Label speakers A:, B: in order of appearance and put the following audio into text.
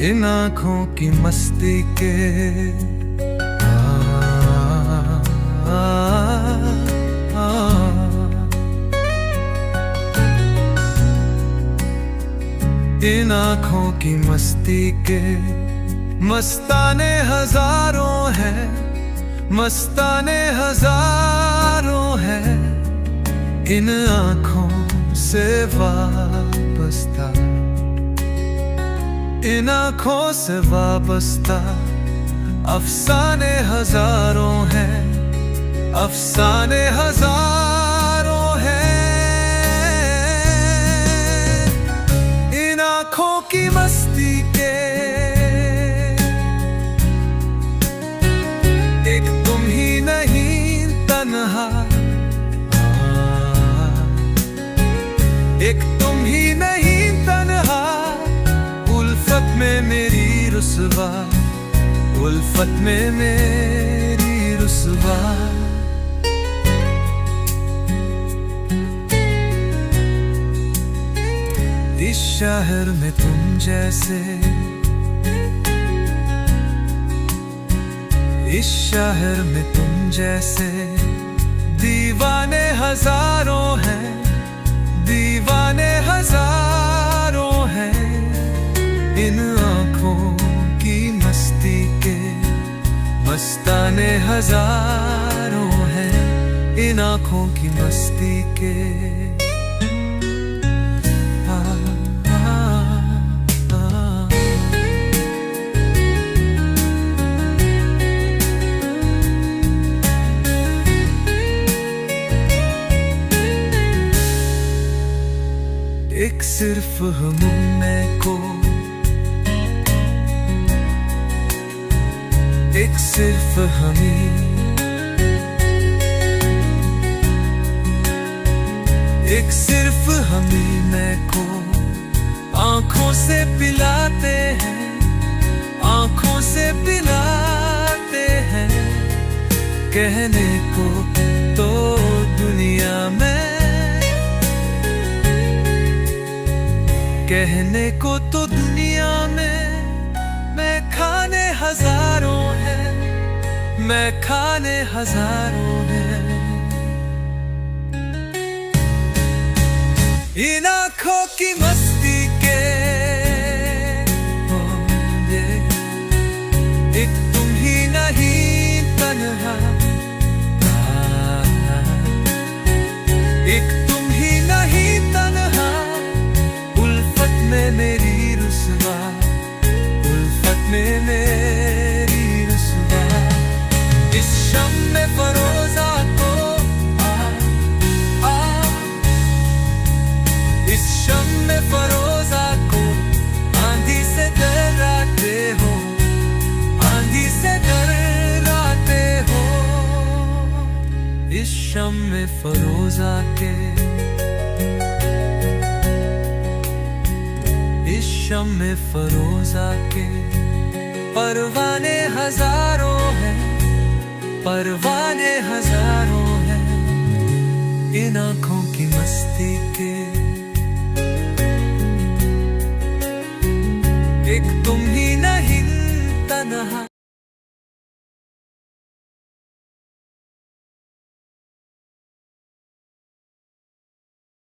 A: इन आँखों की मस्ती के इन आँखों की मस्ती के मस्ताने हजारों हैं, मस्ताने हजारों हैं। इन आँखों से वाबस्ता, इन आँखों से वाबस्ता अफसाने हजारों हैं, अफसाने हजारों हैं। इन आँखों की मस्ती के एक तुम ही नहीं तन्हा, एक तुम ही नहीं तन्हा। उल्फत में मेरी रुसवा, उल्फत में मेरी रुसवा। इस शहर में तुम जैसे, इस शहर में तुम जैसे दीवाने हजारों हैं, दीवाने हजारों हैं। इन आँखों की मस्ती के मस्ताने हजारों हैं, इन आँखों की मस्ती के। एक सिर्फ हम में को, एक सिर्फ हमी, एक सिर्फ हमी में को आँखों से पिलाते हैं, आँखों से पिलाते हैं। कहने को तो दुनिया में, कहने को तो दुनिया में मैं खाने हजारों हैं, मैं खाने हजारों हैं। इन आँखों की मस्ती के एक तुम ही नहीं तन्हा, एक तुम ही नहीं तन्हा। उल्फत में मेरी रुसवा, उल्फत में मेरी रुसवा। इस शम्मे फरोजा को इस शम्मे फरोजा को आंधी से डराते हो, आंधी से डराते हो। इस शम्मे फरोजा के, इस शम्मे फरोजा के परवाने हजारों हैं, परवाने हजारों हैं। इन आँखों की मस्ती के एक तुम ही नहीं तन्हा।